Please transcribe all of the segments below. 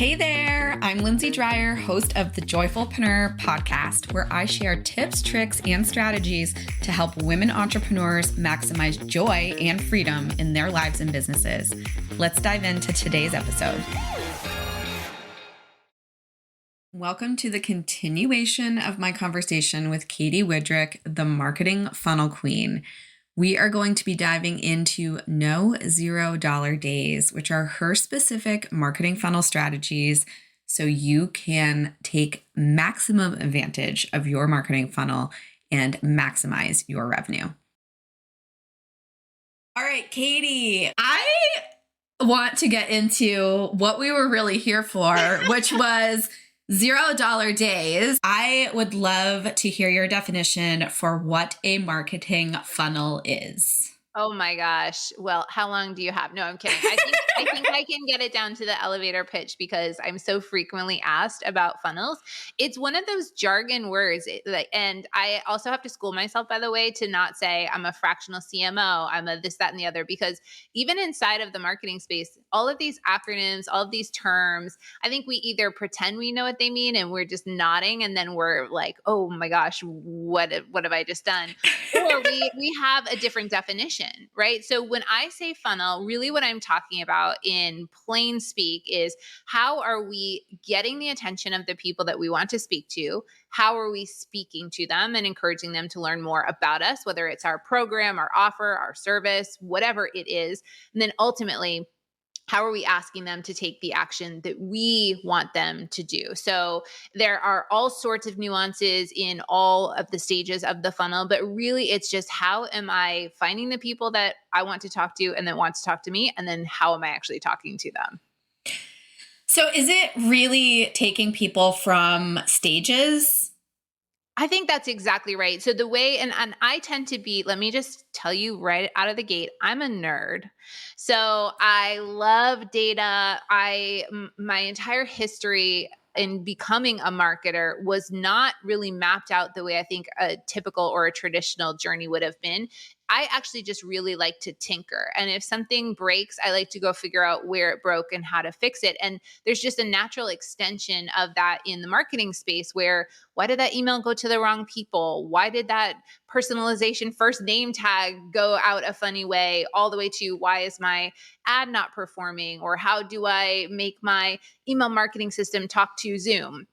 Hey there, I'm Lindsay Dreyer, host of the Joyfulpreneur podcast, where I share tips, tricks, and strategies to help women entrepreneurs maximize joy and freedom in their lives and businesses. Let's dive into today's episode. Welcome to the continuation of my conversation with Katy Widrick, the marketing funnel queen. We are going to be diving into no $0 days, which are her specific marketing funnel strategies so you can take maximum advantage of your marketing funnel and maximize your revenue. All right, Katy, I want to get into what we were really here for, which was $0 days. I would love to hear your definition for what a marketing funnel is. Oh my gosh. Well, how long do you have? No, I'm kidding. I think I can get it down to the elevator pitch because I'm so frequently asked about funnels. It's one of those jargon words. And I also have to school myself, by the way, to not say I'm a fractional CMO, I'm a this, that, and the other, because even inside of the marketing space, all of these acronyms, all of these terms, I think we either pretend we know what they mean and we're just nodding and then we're like, oh my gosh, what have I just done? Or we have a different definition. Right? So when I say funnel, really what I'm talking about in plain speak is how are we getting the attention of the people that we want to speak to? How are we speaking to them and encouraging them to learn more about us, whether it's our program, our offer, our service, whatever it is. And then ultimately, how are we asking them to take the action that we want them to do? So there are all sorts of nuances in all of the stages of the funnel, but really it's just how am I finding the people that I want to talk to and that want to talk to me? And then how am I actually talking to them? So is it really taking people from stages? I think that's exactly right. So the way, and I tend to be, let me just tell you right out of the gate, I'm a nerd. So I love data. My entire history in becoming a marketer was not really mapped out the way I think a typical or a traditional journey would have been. I actually just really like to tinker. And if something breaks, I like to go figure out where it broke and how to fix it. And there's just a natural extension of that in the marketing space where why did that email go to the wrong people? Why did that personalization first name tag go out a funny way, all the way to why is my ad not performing? Or how do I make my email marketing system talk to Zoom?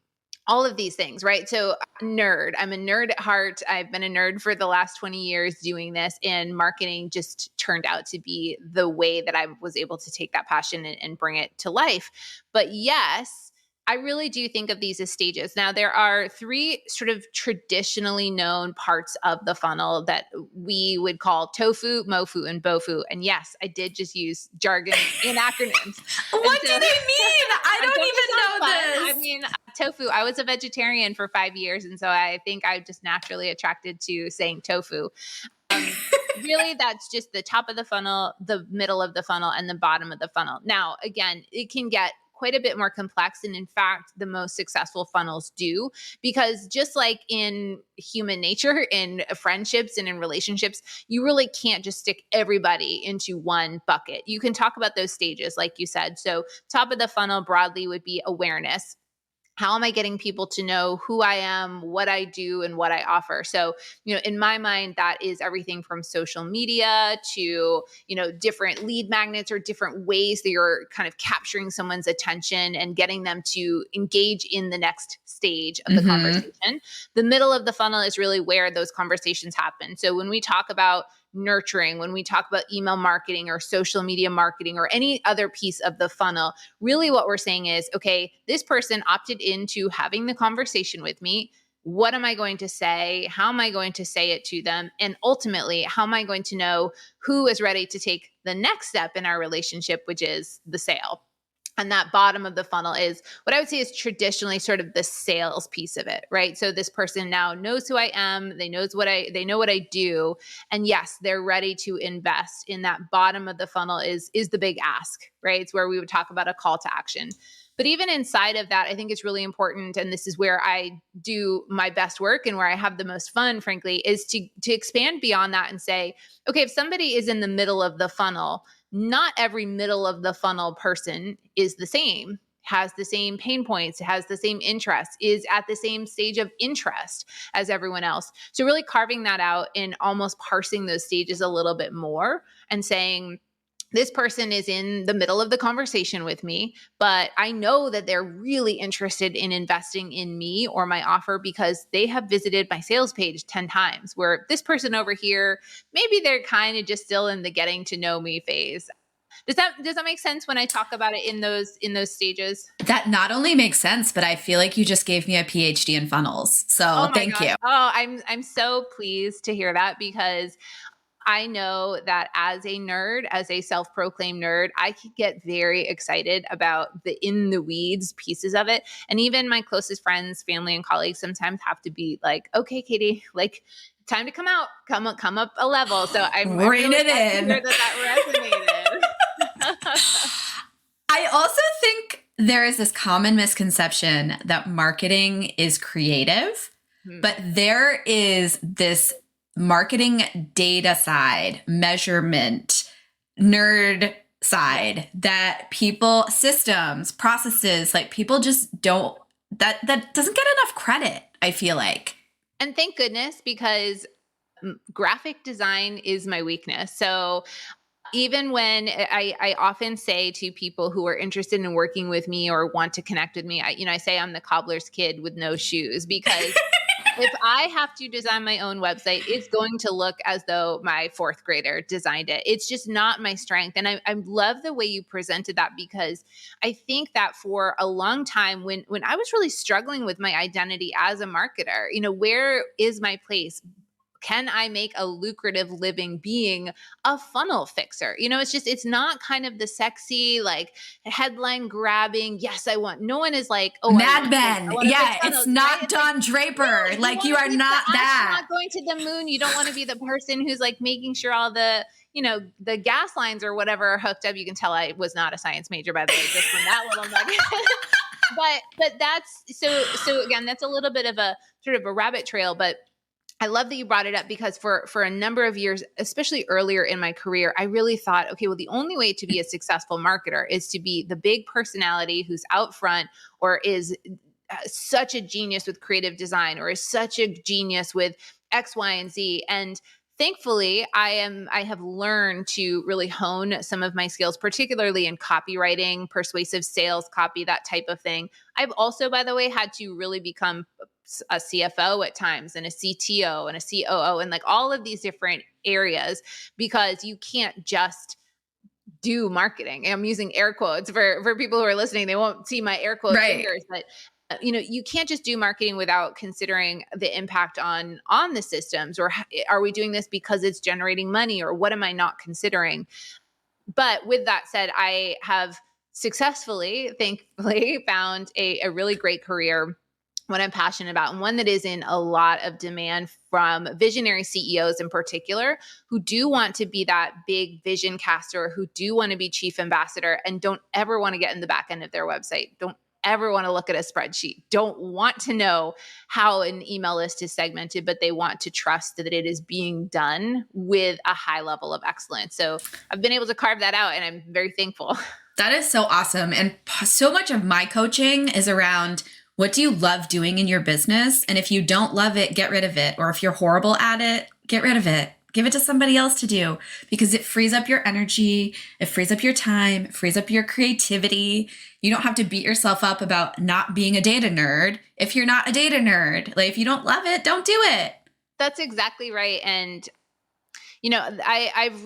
All of these things, right? So nerd, I'm a nerd at heart. I've been a nerd for the last 20 years doing this, and marketing just turned out to be the way that I was able to take that passion and bring it to life. But yes, I really do think of these as stages. Now, there are three sort of traditionally known parts of the funnel that we would call tofu, mofu, and bofu. And yes, I did just use jargon in acronyms. What do they mean? I don't even know this. I mean, tofu, I was a vegetarian for 5 years. And so I think I'm just naturally attracted to saying tofu. Really, that's just the top of the funnel, the middle of the funnel, and the bottom of the funnel. Now, again, it can get quite a bit more complex. And in fact, the most successful funnels do, because just like in human nature, in friendships and in relationships, you really can't just stick everybody into one bucket. You can talk about those stages, like you said. So top of the funnel broadly would be awareness. How am I getting people to know who I am, what I do, and what I offer? So, in my mind, that is everything from social media to, different lead magnets or different ways that you're kind of capturing someone's attention and getting them to engage in the next stage of the conversation. The middle of the funnel is really where those conversations happen. So when we talk about nurturing, when we talk about email marketing or social media marketing or any other piece of the funnel, really what we're saying is, okay, this person opted into having the conversation with me. What am I going to say? How am I going to say it to them? And ultimately, how am I going to know who is ready to take the next step in our relationship, which is the sale? And that bottom of the funnel is what I would say is traditionally sort of the sales piece of it, right? So this person now knows who I am. They know what I do. And yes, they're ready to invest. In that bottom of the funnel is the big ask, right? It's where we would talk about a call to action. But even inside of that, I think it's really important, and this is where I do my best work and where I have the most fun, frankly, is to expand beyond that and say, okay, if somebody is in the middle of the funnel, not every middle of the funnel person is the same. has the same pain points, has the same interests, is at the same stage of interest as everyone else. So really carving that out and almost parsing those stages a little bit more and saying, this person is in the middle of the conversation with me, but I know that they're really interested in investing in me or my offer because they have visited my sales page 10 times, where this person over here, maybe they're kind of just still in the getting to know me phase. Does that make sense when I talk about it in those stages? That not only makes sense, but I feel like you just gave me a PhD in funnels. So Oh my thank gosh. you. Oh, I'm so pleased to hear that, because I know that as a nerd, as a self-proclaimed nerd, I could get very excited about the in the weeds pieces of it. And even my closest friends, family, and colleagues sometimes have to be like, okay, Katy, like, time to come out, come up a level. So I'm Rein really it glad to in. hear that resonated. I also think there is this common misconception that marketing is creative, but there is this marketing data side, measurement, nerd side that people, systems, processes, like people just don't, that doesn't get enough credit, I feel like. And thank goodness, because graphic design is my weakness. So even when I often say to people who are interested in working with me or want to connect with me, I say I'm the cobbler's kid with no shoes, because if I have to design my own website, it's going to look as though my fourth grader designed it. It's just not my strength. And I love the way you presented that, because I think that for a long time, when I was really struggling with my identity as a marketer, where is my place? Can I make a lucrative living being a funnel fixer? It's not kind of the sexy, like, headline grabbing. Yes, no one is like, oh, Mad Men. I want to fix Yeah, funnels, it's not right? It's Don Draper. no, Like you wanna are be not the that. astronaut going to the moon. You don't want to be the person who's like making sure all the, the gas lines or whatever are hooked up. You can tell I was not a science major, by the way, just from that little nugget. but that's so again, that's a little bit of a sort of a rabbit trail, but I love that you brought it up, because for a number of years, especially earlier in my career, I really thought, okay, well, the only way to be a successful marketer is to be the big personality who's out front, or is such a genius with creative design, or is such a genius with X, Y, and Z. And thankfully, I have learned to really hone some of my skills, particularly in copywriting, persuasive sales copy, that type of thing. I've also, by the way, had to really become a CFO at times, and a CTO and a COO, and like all of these different areas, because you can't just do marketing. I'm using air quotes for people who are listening. They won't see my air quote fingers, but you can't just do marketing without considering the impact on the systems, or are we doing this because it's generating money, or what am I not considering? But with that said, I have successfully, thankfully, found a really great career, what I'm passionate about, and one that is in a lot of demand from visionary CEOs in particular, who do want to be that big vision caster, who do want to be chief ambassador, and don't ever want to get in the back end of their website, don't ever want to look at a spreadsheet, don't want to know how an email list is segmented, but they want to trust that it is being done with a high level of excellence. So I've been able to carve that out, and I'm very thankful. That is so awesome. And so much of my coaching is around, what do you love doing in your business? And if you don't love it, get rid of it. Or if you're horrible at it, get rid of it. Give it to somebody else to do, because it frees up your energy. It frees up your time. It frees up your creativity. You don't have to beat yourself up about not being a data nerd if you're not a data nerd. Like, if you don't love it, don't do it. That's exactly right. And I have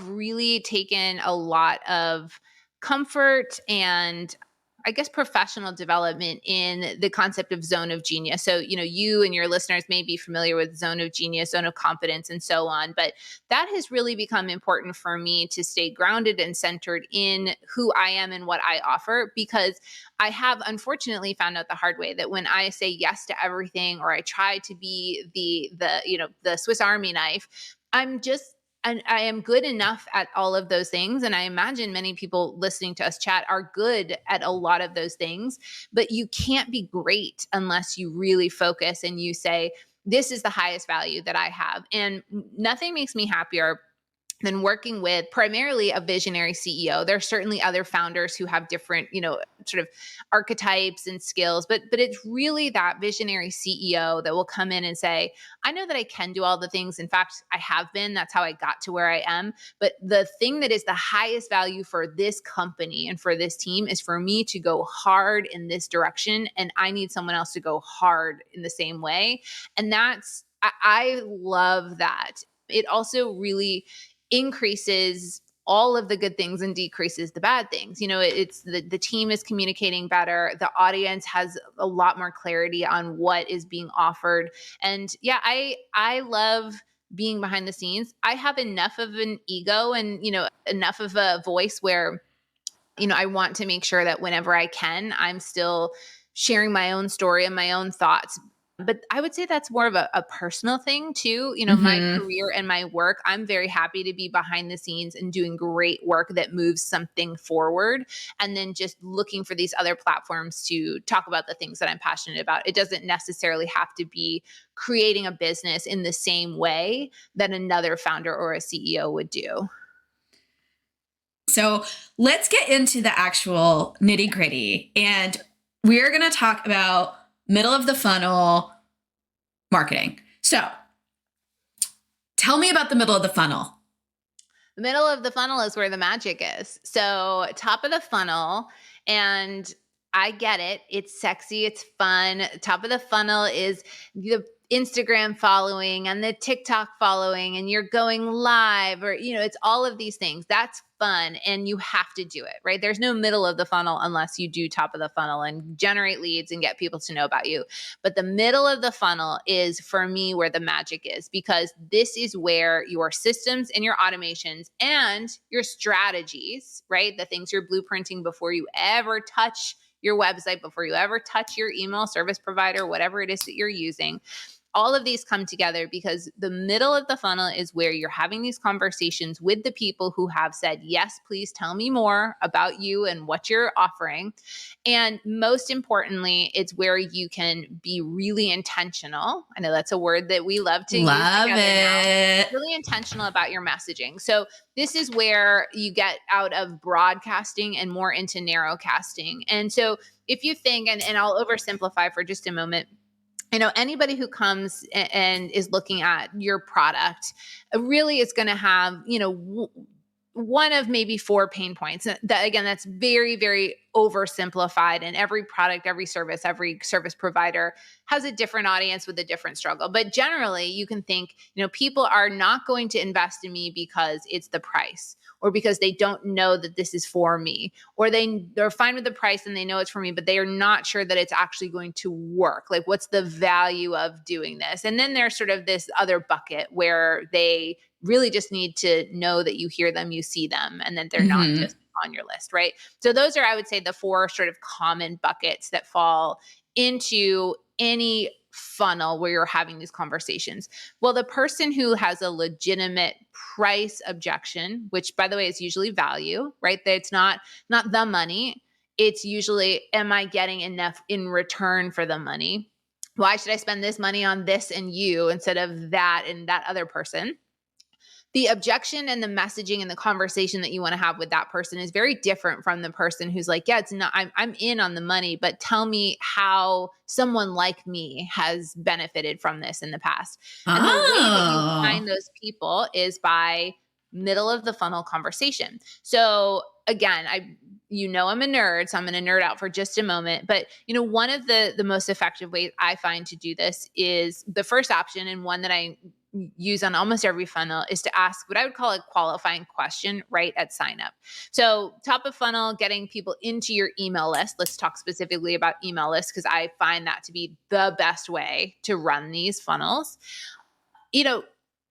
really taken a lot of comfort and, I guess, professional development in the concept of zone of genius. So, you and your listeners may be familiar with zone of genius, zone of competence, and so on. But that has really become important for me to stay grounded and centered in who I am and what I offer, because I have unfortunately found out the hard way that when I say yes to everything, or I try to be the Swiss Army knife, and I am good enough at all of those things. And I imagine many people listening to us chat are good at a lot of those things, but you can't be great unless you really focus and you say, this is the highest value that I have. And nothing makes me happier then working with primarily a visionary CEO. There's certainly other founders who have different, sort of archetypes and skills, but it's really that visionary CEO that will come in and say, I know that I can do all the things. In fact, I have been. That's how I got to where I am. But the thing that is the highest value for this company and for this team is for me to go hard in this direction. And I need someone else to go hard in the same way. And I love that. It also really increases all of the good things and decreases the bad things. It's the team is communicating better. The audience has a lot more clarity on what is being offered. And yeah, I love being behind the scenes. I have enough of an ego and, enough of a voice where, I want to make sure that whenever I can, I'm still sharing my own story and my own thoughts. But I would say that's more of a personal thing too. My career and my work, I'm very happy to be behind the scenes and doing great work that moves something forward. And then just looking for these other platforms to talk about the things that I'm passionate about. It doesn't necessarily have to be creating a business in the same way that another founder or a CEO would do. So let's get into the actual nitty gritty. And we're going to talk about middle of the funnel marketing. So tell me about the middle of the funnel. The middle of the funnel is where the magic is. So top of the funnel, and I get it. It's sexy. It's fun. Top of the funnel is the Instagram following and the TikTok following, and you're going live, or, it's all of these things. That's fun. And you have to do it, right? There's no middle of the funnel unless you do top of the funnel and generate leads and get people to know about you. But the middle of the funnel is, for me, where the magic is, because this is where your systems and your automations and your strategies, right? The things you're blueprinting before you ever touch your website, before you ever touch your email service provider, whatever it is that you're using. All of these come together because the middle of the funnel is where you're having these conversations with the people who have said, yes, please tell me more about you and what you're offering. And most importantly, it's where you can be really intentional. I know that's a word that we love to use together now. Really intentional about your messaging. So this is where you get out of broadcasting and more into narrowcasting. And so if you think, and I'll oversimplify for just a moment, anybody who comes and is looking at your product really is going to have, one of maybe 4 pain points. That, again, that's very, very oversimplified. And every product, every service provider has a different audience with a different struggle. But generally, you can think, people are not going to invest in me because it's the price, or because they don't know that this is for me, or they're fine with the price and they know it's for me, but they are not sure that it's actually going to work. Like, what's the value of doing this? And then there's sort of this other bucket where they really just need to know that you hear them, you see them, and that they're not just on your list, right? So those are, I would say, the 4 sort of common buckets that fall into any funnel where you're having these conversations. Well, the person who has a legitimate price objection, which, by the way, is usually value, right? It's not the money. It's usually, am I getting enough in return for the money? Why should I spend this money on this and you instead of that and that other person? The objection and the messaging and the conversation that you want to have with that person is very different from the person who's like, yeah, it's not, I'm in on the money, but tell me how someone like me has benefited from this in the past. And the way that you find those people is by middle of the funnel conversation. So again, I'm a nerd, so I'm going to nerd out for just a moment. But, one of the most effective ways I find to do this is the first option, and one that I use on almost every funnel, is to ask what I would call a qualifying question right at sign up. So top of funnel, getting people into your email list. Let's talk specifically about email lists, because I find that to be the best way to run these funnels.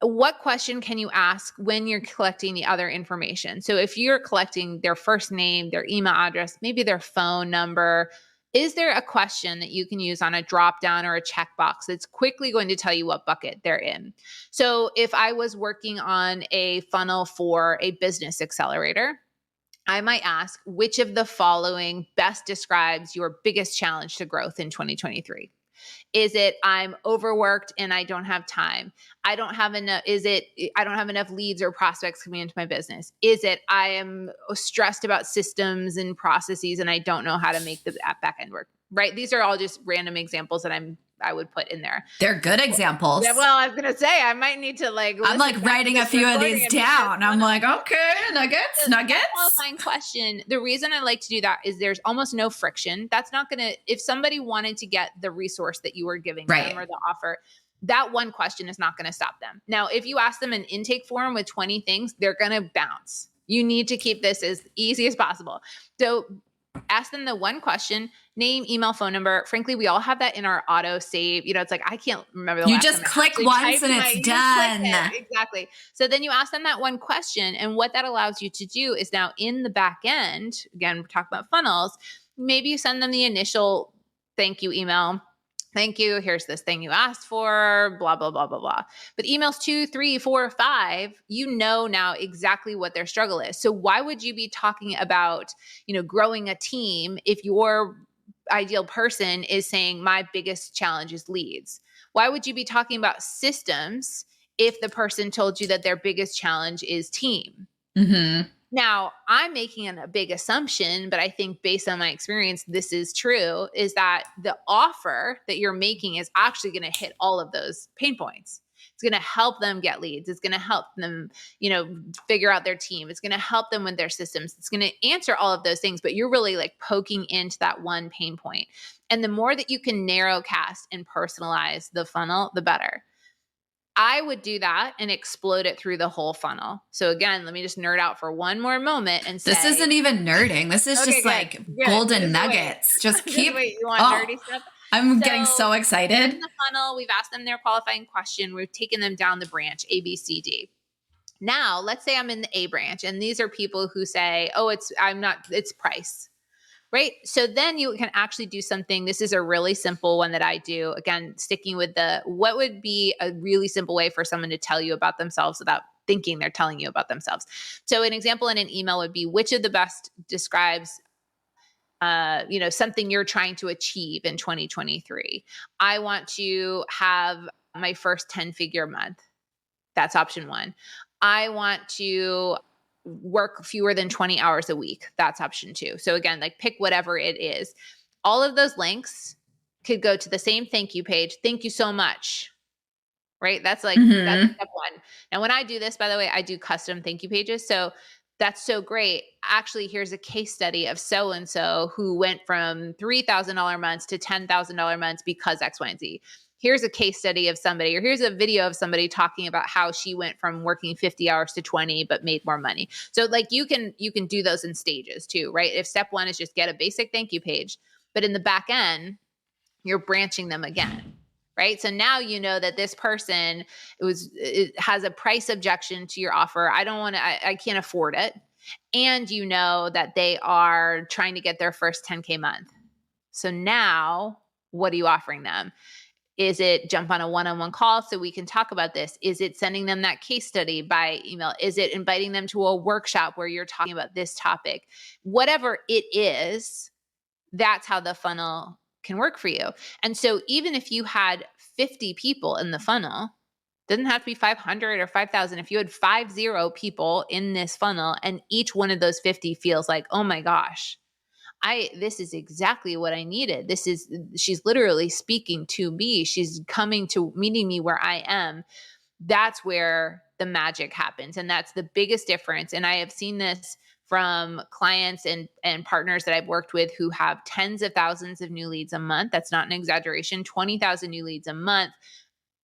What question can you ask when you're collecting the other information? So if you're collecting their first name, their email address, maybe their phone number, is there a question that you can use on a drop down or a checkbox that's quickly going to tell you what bucket they're in? So if I was working on a funnel for a business accelerator, I might ask, which of the following best describes your biggest challenge to growth in 2023? Is it I'm overworked and I don't have time? I don't have enough. Is it I don't have enough leads or prospects coming into my business? Is it I am stressed about systems and processes and I don't know how to make the back end work? Right? These are all just random examples that I would put in there. They're good examples. Yeah, well, I was gonna say I might need to I'm like writing a few of these down. I'm like, okay, nuggets. Qualifying question. The reason I like to do that is there's almost no friction. That's not gonna, if somebody wanted to get the resource that you were giving them or the offer, that one question is not gonna stop them. Now, if you ask them an intake form with 20 things, they're gonna bounce. You need to keep this as easy as possible. So ask them the one question, name, email, phone number. Frankly, we all have that in our auto save. It's like, I can't remember the last time. You just click once and it's done. Exactly. So then you ask them that one question. And what that allows you to do is now in the back end, again, we're talking about funnels, maybe you send them the initial thank you email. Thank you. Here's this thing you asked for, blah, blah, blah, blah, blah. But emails 2, 3, 4, 5, you know now exactly what their struggle is. So why would you be talking about, growing a team if your ideal person is saying my biggest challenge is leads? Why would you be talking about systems if the person told you that their biggest challenge is team? Mm-hmm. Now, I'm making a big assumption, but I think based on my experience, this is true, is that the offer that you're making is actually going to hit all of those pain points. It's going to help them get leads. It's going to help them, figure out their team. It's going to help them with their systems. It's going to answer all of those things, but you're really like poking into that one pain point. And the more that you can narrow cast and personalize the funnel, the better. I would do that and explode it through the whole funnel. So again, let me just nerd out for one more moment and say, this isn't even nerding. This is just like golden nuggets. Just keep. You want nerdy stuff? I'm getting so excited. In the funnel, we've asked them their qualifying question. We've taken them down the branch A, B, C, D. Now, let's say I'm in the A branch, and these are people who say, "Oh, it's price." Right. So then you can actually do something. This is a really simple one that I do. Again, sticking with what would be a really simple way for someone to tell you about themselves without thinking they're telling you about themselves. So an example in an email would be, which of the best describes something you're trying to achieve in 2023. I want to have my first 10-figure month. That's option 1. I want to work fewer than 20 hours a week. That's option 2. So again, like pick whatever it is. All of those links could go to the same thank you page. Thank you so much. Right? That's like, that's step 1. Now, when I do this, by the way, I do custom thank you pages. So that's so great. Actually, here's a case study of so-and-so who went from $3,000 months to $10,000 months because X, Y, and Z. Here's a case study of somebody, or here's a video of somebody talking about how she went from working 50 hours to 20, but made more money. So like you can do those in stages too, right? If step 1 is just get a basic thank you page, but in the back end, you're branching them again, right? So now you know that this person has a price objection to your offer. I can't afford it. And you know that they are trying to get their first 10K month. So now what are you offering them? Is it jump on a one-on-one call so we can talk about this? Is it sending them that case study by email? Is it inviting them to a workshop where you're talking about this topic? Whatever it is, that's how the funnel can work for you. And so even if you had 50 people in the funnel, doesn't have to be 500 or 5,000. If you had 50 people in this funnel and each one of those 50 feels like, oh my gosh, this is exactly what I needed. She's literally speaking to me. She's meeting me where I am. That's where the magic happens. And that's the biggest difference. And I have seen this from clients and partners that I've worked with who have tens of thousands of new leads a month. That's not an exaggeration, 20,000 new leads a month.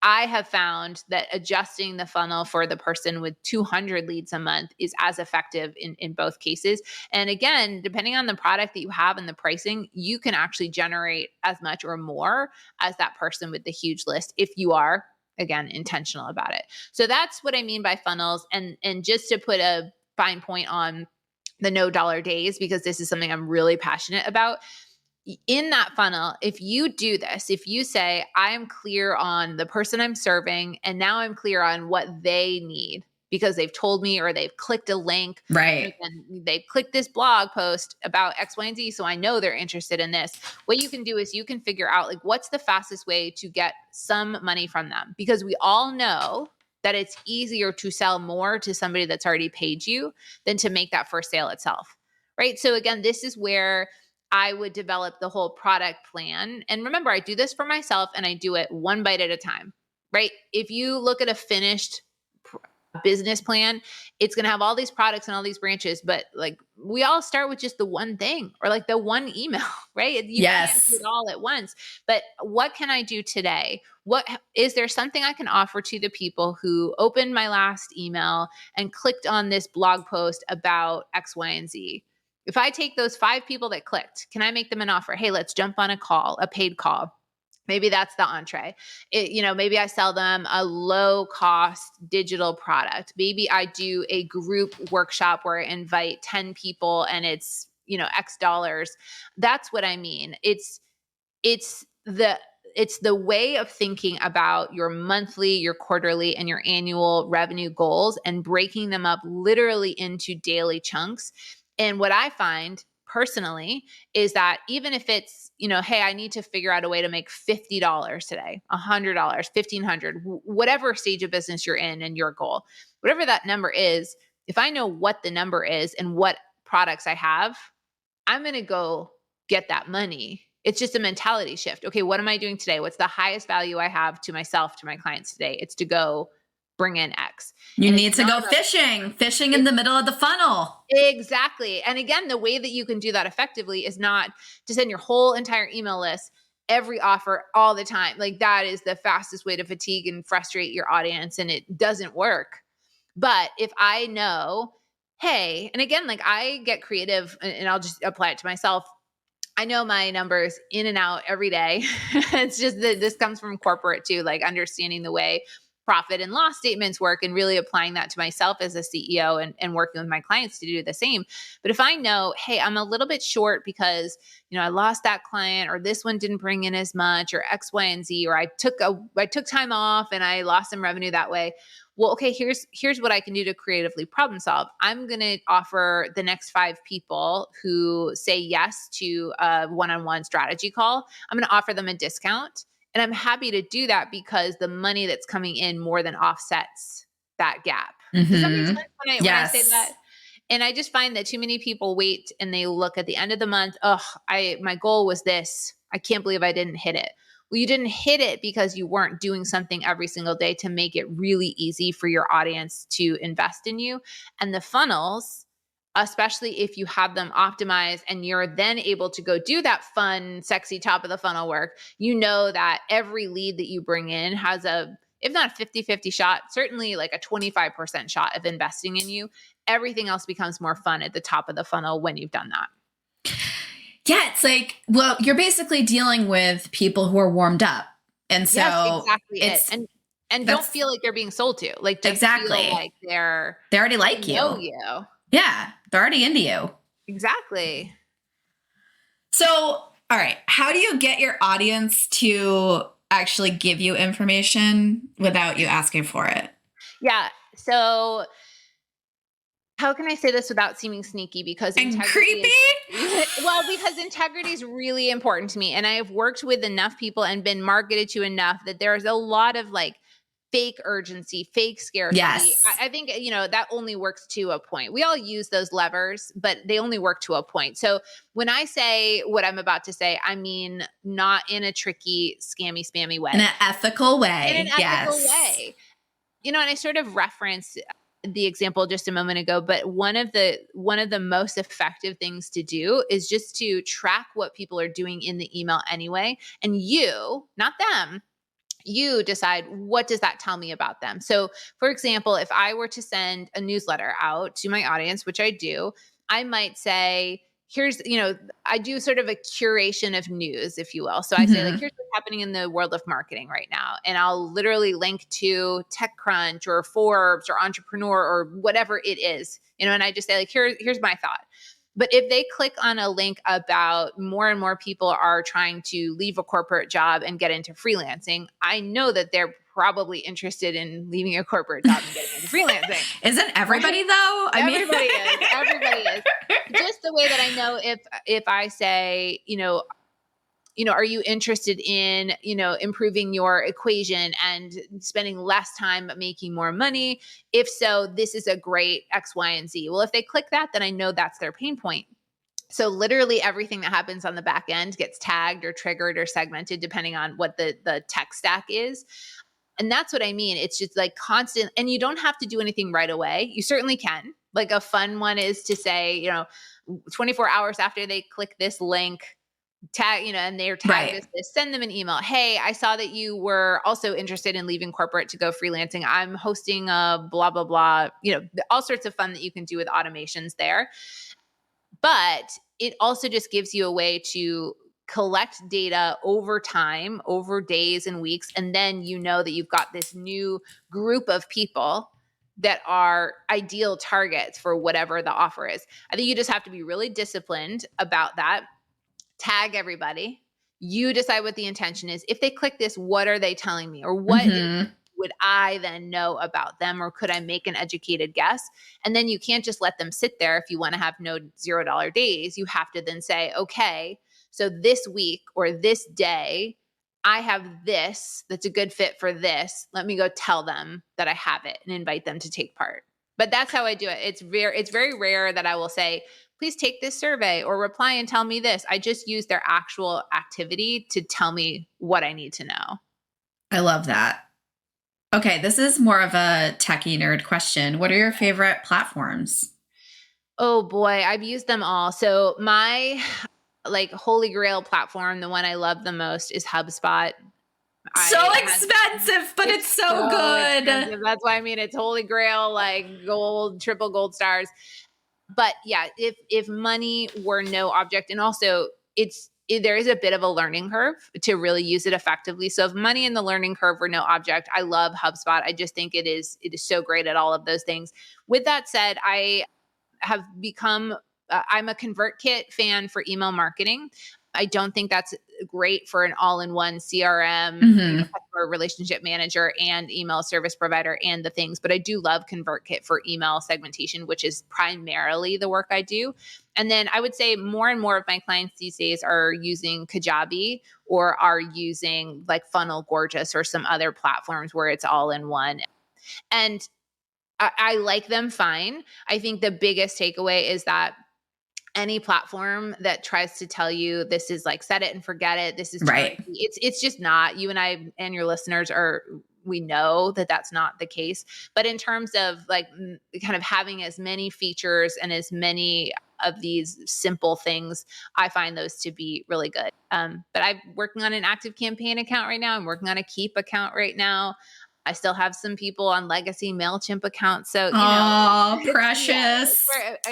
I have found that adjusting the funnel for the person with 200 leads a month is as effective in both cases. And again, depending on the product that you have and the pricing, you can actually generate as much or more as that person with the huge list if you are, again, intentional about it. So that's what I mean by funnels. And just to put a fine point on the no dollar days, because this is something I'm really passionate about. In that funnel, if you do this, if you say, I am clear on the person I'm serving, and now I'm clear on what they need, because they've told me or they've clicked a link. Right. And they've clicked this blog post about X, Y, and Z. So I know they're interested in this. What you can do is you can figure out like what's the fastest way to get some money from them, because we all know that it's easier to sell more to somebody that's already paid you than to make that first sale itself. Right. So again, this is where I would develop the whole product plan. And remember, I do this for myself and I do it one bite at a time, right? If you look at a finished business plan, it's going to have all these products and all these branches, but like we all start with just the one thing or like the one email, right? You can't do it all at once. But what can I do today? What is there something I can offer to the people who opened my last email and clicked on this blog post about X, Y, and Z? If I take those 5 people that clicked, can I make them an offer? Hey, let's jump on a call, a paid call. Maybe that's the entree. Maybe I sell them a low cost digital product. Maybe I do a group workshop where I invite 10 people and it's, X dollars. That's what I mean. It's the way of thinking about your monthly, your quarterly, and your annual revenue goals and breaking them up literally into daily chunks. And what I find personally is that even if it's, hey, I need to figure out a way to make $50 today, $100, $1,500, whatever stage of business you're in and your goal, whatever that number is, if I know what the number is and what products I have, I'm going to go get that money. It's just a mentality shift. Okay, what am I doing today? What's the highest value I have to myself, to my clients today? It's to go bring in X. You need to go fishing in the middle of the funnel. Exactly. And again, the way that you can do that effectively is not to send your whole entire email list, every offer all the time. Like that is the fastest way to fatigue and frustrate your audience, and it doesn't work. But if I know, hey, and again, like I get creative and I'll just apply it to myself. I know my numbers in and out every day. It's just that this comes from corporate too, like understanding the way profit and loss statements work and really applying that to myself as a CEO and working with my clients to do the same. But if I know, hey, I'm a little bit short because, I lost that client, or this one didn't bring in as much, or X, Y, and Z, or I took time off and I lost some revenue that way. Well, okay, here's what I can do to creatively problem solve. I'm going to offer the next 5 people who say yes to a one-on-one strategy call, I'm going to offer them a discount. And I'm happy to do that because the money that's coming in more than offsets that gap. Does that make sense when I say that? And I just find that too many people wait and they look at the end of the month. My goal was this. I can't believe I didn't hit it. Well, you didn't hit it because you weren't doing something every single day to make it really easy for your audience to invest in you. And the funnels, especially if you have them optimized and you're then able to go do that fun, sexy top of the funnel work, that every lead that you bring in has if not a 50-50 shot, certainly like a 25% shot of investing in you. Everything else becomes more fun at the top of the funnel when you've done that. Yeah, it's like, well, you're basically dealing with people who are warmed up. And so yes, exactly it. And don't feel like they're being sold to. Like just feel like they already like you. Know you. Yeah, they're already into you. Exactly. So, all right, how do you get your audience to actually give you information without you asking for it? Yeah. So how can I say this without seeming sneaky? Because creepy? Because integrity is really important to me. And I have worked with enough people and been marketed to enough that there's a lot of like fake urgency, fake scarcity. Yes. I think, that only works to a point. We all use those levers, but they only work to a point. So when I say what I'm about to say, I mean, not in a tricky, scammy, spammy way. In an ethical way. In an ethical way. And I sort of referenced the example just a moment ago, but one of the most effective things to do is just to track what people are doing in the email anyway. And you, not them, you decide, what does that tell me about them? So for example, if I were to send a newsletter out to my audience, which I do, I might say, here's, I do sort of a curation of news, if you will. So I say like, here's what's happening in the world of marketing right now. And I'll literally link to TechCrunch or Forbes or Entrepreneur or whatever it is, and I just say like, here's my thought. But if they click on a link about more and more people are trying to leave a corporate job and get into freelancing, I know that they're probably interested in leaving a corporate job and getting into freelancing. Isn't everybody though? Everybody is. Everybody is. Just the way that I know if I say, are you interested in, improving your equation and spending less time making more money? If so, this is a great X, Y, and Z. Well, if they click that, then I know that's their pain point. So literally everything that happens on the back end gets tagged or triggered or segmented depending on what the tech stack is. And that's what I mean. It's just like constant, and you don't have to do anything right away. You certainly can. Like a fun one is to say, 24 hours after they click this link, tag, and they're tagged as this, send them an email. Hey, I saw that you were also interested in leaving corporate to go freelancing. I'm hosting a blah, blah, blah, all sorts of fun that you can do with automations there. But it also just gives you a way to collect data over time, over days and weeks. And then you know that you've got this new group of people that are ideal targets for whatever the offer is. I think you just have to be really disciplined about that. Tag everybody. You decide what the intention is. If they click this, what are they telling me? Or what would I then know about them? Or could I make an educated guess? And then you can't just let them sit there if you want to have no $0 days. You have to then say, okay, so this week or this day, I have this that's a good fit for this. Let me go tell them that I have it and invite them to take part. But that's how I do it. It's very rare that I will say, please take this survey or reply and tell me this. I just use their actual activity to tell me what I need to know. I love that. Okay, this is more of a techie nerd question. What are your favorite platforms? Oh boy, I've used them all. So my holy grail platform, the one I love the most is HubSpot. So expensive, but it's so good. Expensive. That's why it's holy grail, like gold, triple gold stars. But yeah, if money were no object, and also there is a bit of a learning curve to really use it effectively. So if money and the learning curve were no object, I love HubSpot. I just think it is so great at all of those things. With that said, I have become I'm a ConvertKit fan for email marketing. I don't think that's great for an all-in-one CRM, customer relationship manager and email service provider and the things. But I do love ConvertKit for email segmentation, which is primarily the work I do. And then I would say more and more of my clients these days are using Kajabi or are using like Funnel Gorgeous or some other platforms where it's all in one. And I like them fine. I think the biggest takeaway is that any platform that tries to tell you this is like set it and forget it, this is right. It's just not. You and I and your listeners we know that that's not the case. But in terms of like kind of having as many features and as many of these simple things, I find those to be really good. But I'm working on an Active Campaign account right now. I'm working on a Keep account right now. I still have some people on legacy MailChimp accounts. So, precious.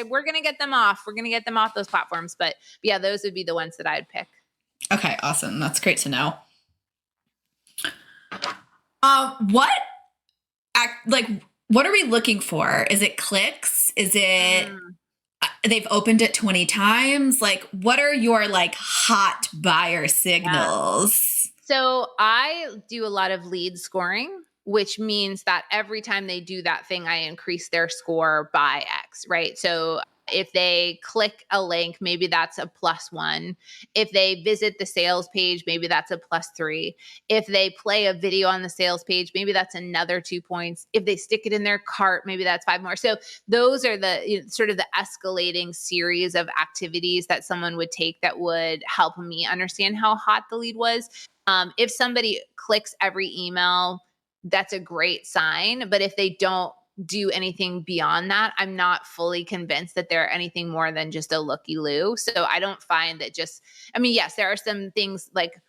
We're going to get them off. We're going to get them off those platforms. But yeah, those would be the ones that I'd pick. Okay, awesome. That's great to know. What are we looking for? Is it clicks? Is it they've opened it 20 times? Like, what are your like hot buyer signals? So I do a lot of lead scoring, which means that every time they do that thing, I increase their score by X, right? So if they click a link, maybe that's a +1. If they visit the sales page, maybe that's a +3. If they play a video on the sales page, maybe that's another 2 points. If they stick it in their cart, maybe that's 5 more. So those are the sort of the escalating series of activities that someone would take that would help me understand how hot the lead was. If somebody clicks every email, that's a great sign. But if they don't do anything beyond that, I'm not fully convinced that they're anything more than just a looky-loo. So I don't find that yes, there are some things like,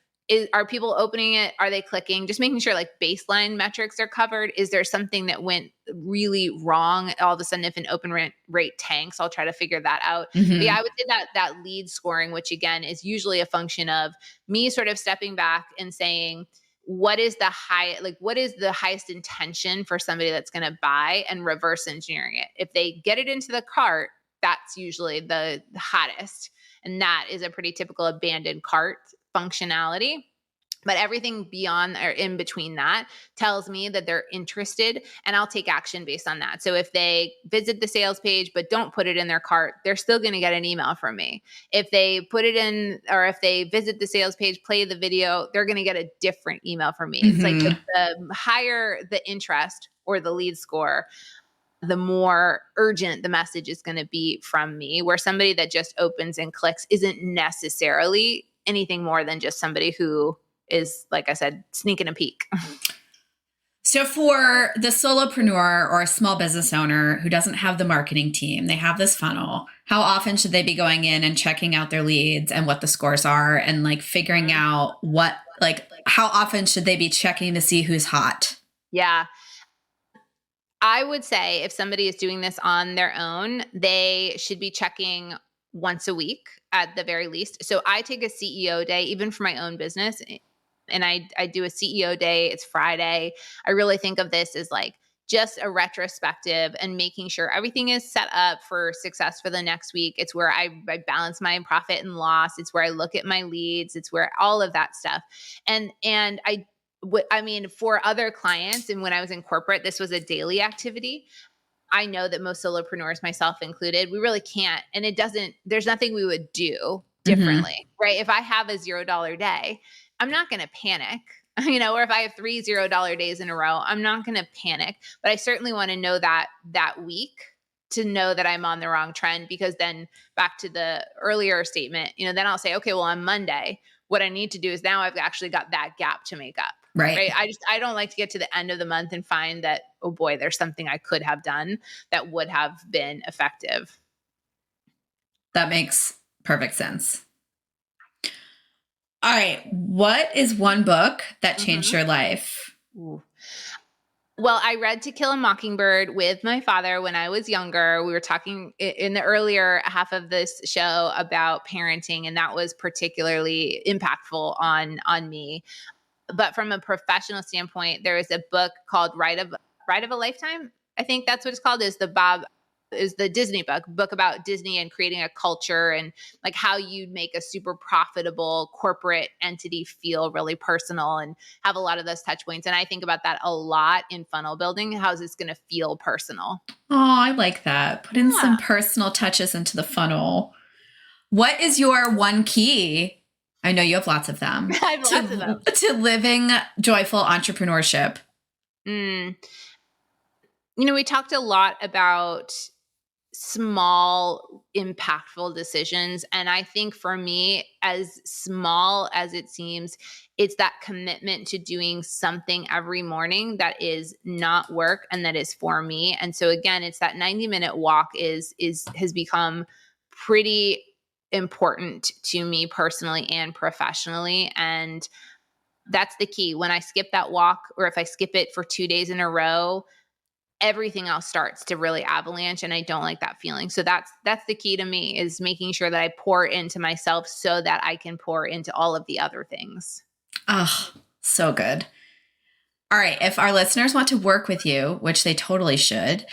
are people opening it? Are they clicking? Just making sure like baseline metrics are covered. Is there something that went really wrong? All of a sudden, if an open rate tanks, I'll try to figure that out. But yeah, I would say that lead scoring, which again is usually a function of me sort of stepping back and saying, what is the highest intention for somebody that's going to buy, and reverse engineering it. If they get it into the cart, that's usually the hottest. And that is a pretty typical abandoned cart functionality. But everything beyond or in between that tells me that they're interested, and I'll take action based on that. So if they visit the sales page but don't put it in their cart, they're still going to get an email from me. If they put it in, or if they visit the sales page, play the video, they're going to get a different email from me. It's like the higher the interest or the lead score, the more urgent the message is going to be from me, where somebody that just opens and clicks isn't necessarily anything more than just somebody who is, like I said, sneaking a peek. So for the solopreneur or a small business owner who doesn't have the marketing team, they have this funnel. How often should they be going in and checking out their leads and what the scores are and like figuring out what, like, how often should they be checking to see who's hot? Yeah. I would say if somebody is doing this on their own, they should be checking once a week at the very least. So I take a CEO day, even for my own business. And I do a CEO day. It's Friday. I really think of this as like just a retrospective and making sure everything is set up for success for the next week. It's where I balance my profit and loss. It's where I look at my leads. It's where all of that stuff. And I mean, for other clients, and when I was in corporate, this was a daily activity. I know that most solopreneurs, myself included, we really can't. And there's nothing we would do differently, right? If I have a $0 day, I'm not going to panic, or if I have 3 $0 days in a row, I'm not going to panic, but I certainly want to know that week to know that I'm on the wrong trend, because then back to the earlier statement, then I'll say, okay, well, on Monday, what I need to do is now I've actually got that gap to make up. Right. I don't like to get to the end of the month and find that, oh boy, there's something I could have done that would have been effective. That makes perfect sense. All right. What is one book that changed your life? Ooh. Well, I read To Kill a Mockingbird with my father when I was younger. We were talking in the earlier half of this show about parenting, and that was particularly impactful on me. But from a professional standpoint, there is a book called Ride of a Lifetime. I think that's what it's called. Is the Disney book about Disney and creating a culture and like how you make a super profitable corporate entity feel really personal and have a lot of those touch points. And I think about that a lot in funnel building. How's this going to feel personal? Oh, I like that. Put in some personal touches into the funnel. What is your one key? I know you have lots of them. I have lots of them. To living joyful entrepreneurship. We talked a lot about small, impactful decisions. And I think for me, as small as it seems, it's that commitment to doing something every morning that is not work and that is for me. And so again, it's that 90-minute walk has become pretty important to me personally and professionally. And that's the key. When I skip that walk, or if I skip it for 2 days in a row, everything else starts to really avalanche, and I don't like that feeling. So that's the key to me, is making sure that I pour into myself so that I can pour into all of the other things. Oh, so good. All right. If our listeners want to work with you, which they totally should,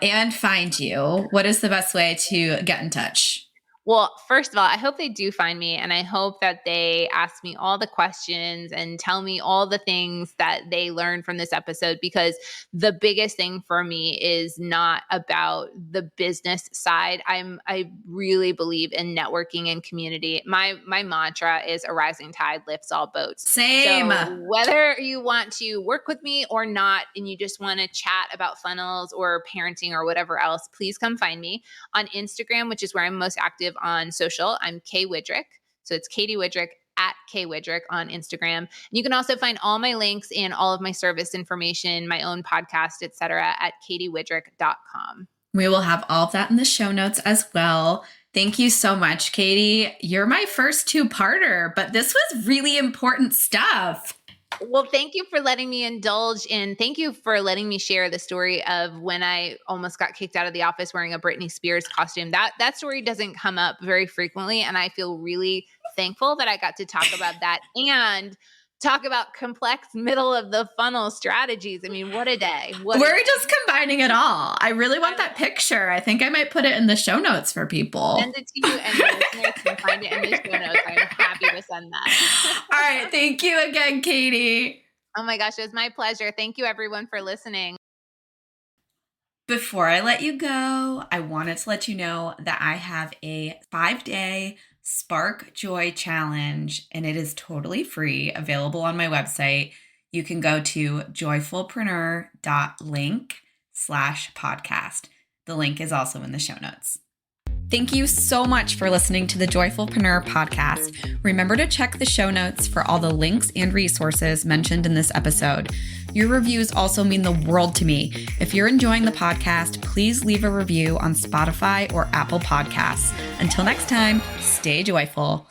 and find you, what is the best way to get in touch? Well, first of all, I hope they do find me, and I hope that they ask me all the questions and tell me all the things that they learned from this episode, because the biggest thing for me is not about the business side. I really believe in networking and community. My mantra is a rising tide lifts all boats. Same. So whether you want to work with me or not, and you just want to chat about funnels or parenting or whatever else, please come find me on Instagram, which is where I'm most active on social. I'm Katy Widrick. So it's Katy Widrick at Katy Widrick on Instagram. And you can also find all my links and all of my service information, my own podcast, etc., at katywidrick.com. We will have all of that in the show notes as well. Thank you so much, Katy. You're my first two-parter, but this was really important stuff. Well, thank you for letting me indulge, and thank you for letting me share the story of when I almost got kicked out of the office wearing a Britney Spears costume. That story doesn't come up very frequently, and I feel really thankful that I got to talk about that and talk about complex middle of the funnel strategies. I mean, what a day. We're just combining it all. I really want that picture. I think I might put it in the show notes for people. Send it to you and your listeners can find it in the show notes. I'm happy to send that. All right. Thank you again, Katy. Oh my gosh, it was my pleasure. Thank you everyone for listening. Before I let you go, I wanted to let you know that I have a 5-day Spark Joy Challenge, and it is totally free, available on my website. You can go to joyfulpreneur.link/podcast. The link is also in the show notes. Thank you so much for listening to the Joyfulpreneur podcast. Remember to check the show notes for all the links and resources mentioned in this episode. Your reviews also mean the world to me. If you're enjoying the podcast, please leave a review on Spotify or Apple Podcasts. Until next time, stay joyful.